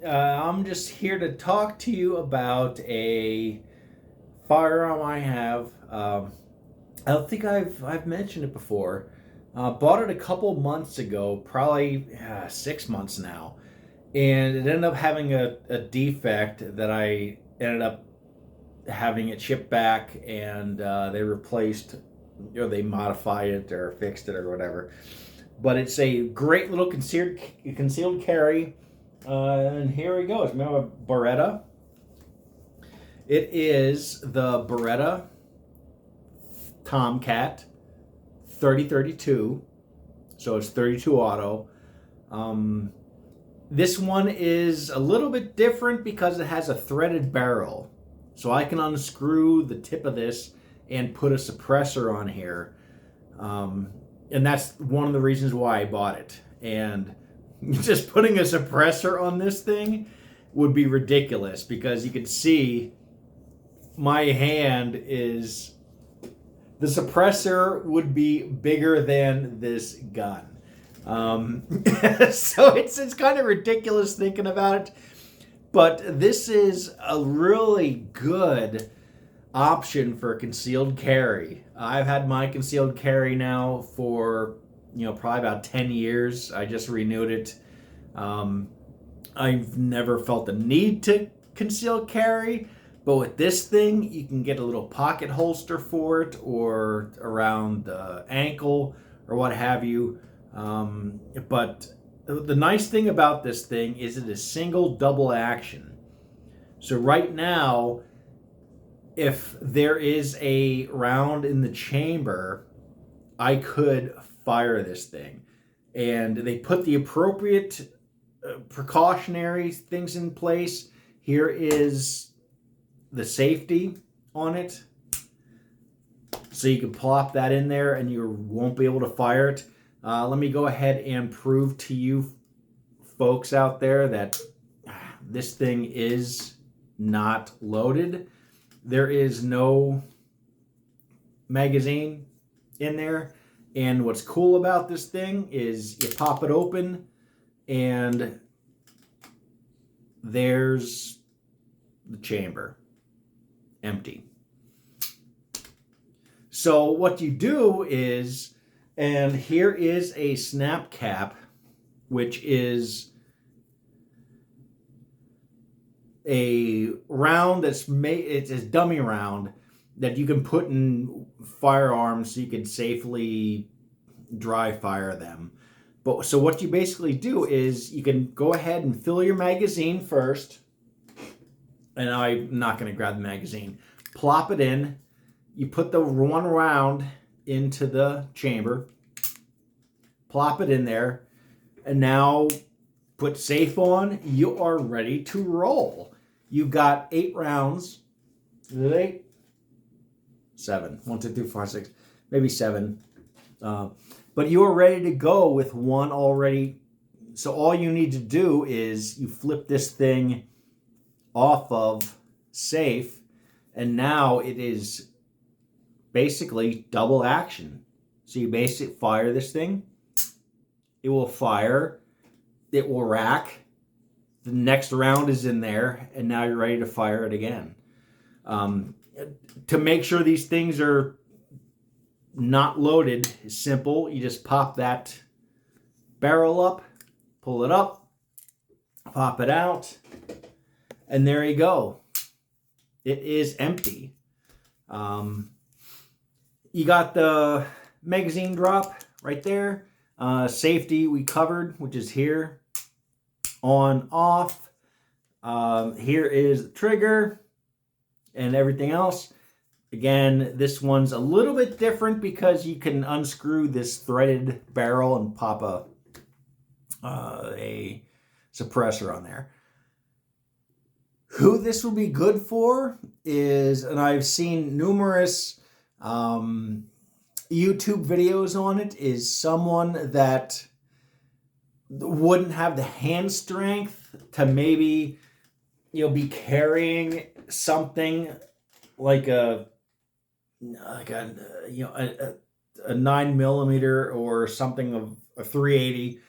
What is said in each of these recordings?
I'm just here to talk to you about a firearm I have. I don't think I've mentioned it before. Bought it a couple months ago, probably 6 months now, and it ended up having a defect that I ended up having it shipped back, and they replaced, or they modified it or fixed it or whatever. But it's a great little concealed carry. And here we go. It's made of Beretta. It is the Beretta TomCat 3032. So it's 32 auto. Um, this one is a little bit different because it has a threaded barrel. So I can unscrew the tip of this and put a suppressor on here. And that's one of the reasons why I bought it. And just putting a suppressor on this thing would be ridiculous because you can see my hand is, the suppressor would be bigger than this gun. So it's kind of ridiculous thinking about it, but this is a really good option for concealed carry. I've had my concealed carry now for probably about 10 years. I just renewed it. Um, I've never felt the need to conceal carry, but with this thing, you can get a little pocket holster for it or around the ankle or what have you. But the nice thing about this thing is it is single double action. So right now, if there is a round in the chamber, I could fire this thing. And they put the appropriate precautionary things in place. Here is the safety on it. So you can plop that in there and you won't be able to fire it. Let me go ahead and prove to you folks out there that this thing is not loaded. There is no magazine in there. And what's cool about this thing is you pop it open and there's the chamber, empty. So what you do is, and here is a snap cap, which is a round that's made, it's a dummy round that you can put in firearms so you can safely dry fire them. But so what you basically do is you can go ahead and fill your magazine first. And I'm not going to grab the magazine. Plop it in. You put the one round into the chamber. Plop it in there. And now put safe on. You are ready to roll. You've got 8 rounds. Is it 8? 7. 1, 2, 3, 4, 5, 6. Maybe 7. But you are ready to go with one already. So all you need to do is you flip this thing off of safe, and now it is basically double action. So you basically fire this thing, it will fire, it will rack, the next round is in there, and now you're ready to fire it again. To make sure these things are not loaded is simple. You just pop that barrel up, pull it up, pop it out, and there you go. It is empty. You got the magazine drop right there. Safety we covered, which is here. On, off. Here is the trigger and everything else. Again, this one's a little bit different because you can unscrew this threaded barrel and pop a suppressor on there. Who this will be good for is, and I've seen numerous YouTube videos on it, is someone that wouldn't have the hand strength to maybe be carrying something like a 9mm or something of a 380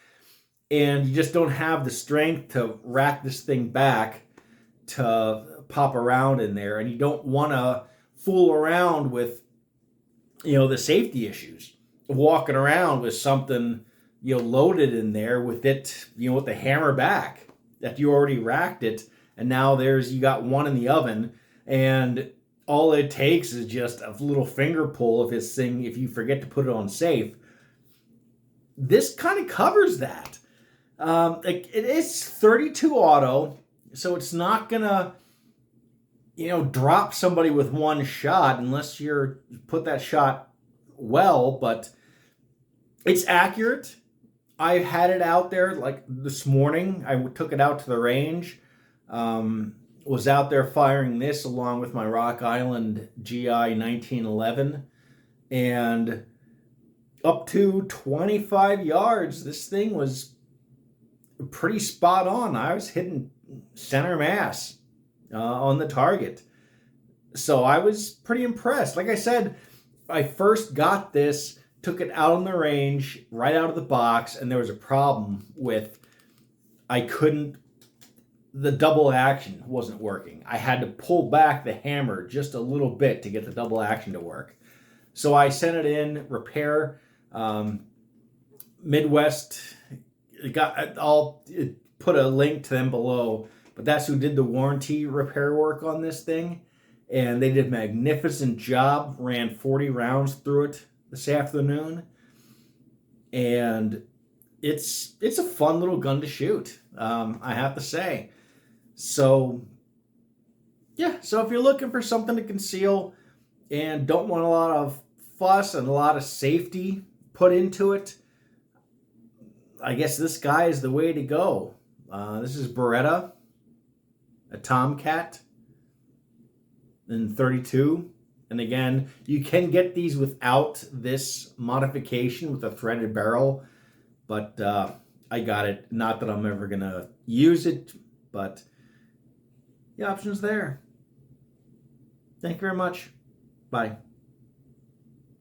and you just don't have the strength to rack this thing back to pop around in there, and you don't want to fool around with, the safety issues of walking around with something, loaded in there with it, with the hammer back that you already racked it, and now you got one in the oven, and all it takes is just a little finger pull of his thing if you forget to put it on safe. This kind of covers that. It is 32 auto, so it's not gonna, drop somebody with one shot unless you're put that shot well, but it's accurate. I had it out there like this morning. I took it out to the range. Was out there firing this along with my Rock Island GI 1911, and up to 25 yards, this thing was pretty spot on. I was hitting center mass on the target. So I was pretty impressed. Like I said, I first got this, took it out on the range, right out of the box, and there was a problem with, the double action wasn't working. I had to pull back the hammer just a little bit to get the double action to work. So I sent it in, repair, Midwest. I'll put a link to them below, but that's who did the warranty repair work on this thing, and they did a magnificent job. Ran 40 rounds through it this afternoon, and it's a fun little gun to shoot, I have to say. So yeah, so if you're looking for something to conceal and don't want a lot of fuss and a lot of safety put into it, I guess this guy is the way to go. This is Beretta, a TomCat in 32. And again, you can get these without this modification with a threaded barrel, but I got it. Not that I'm ever going to use it, but the option's there. Thank you very much. Bye.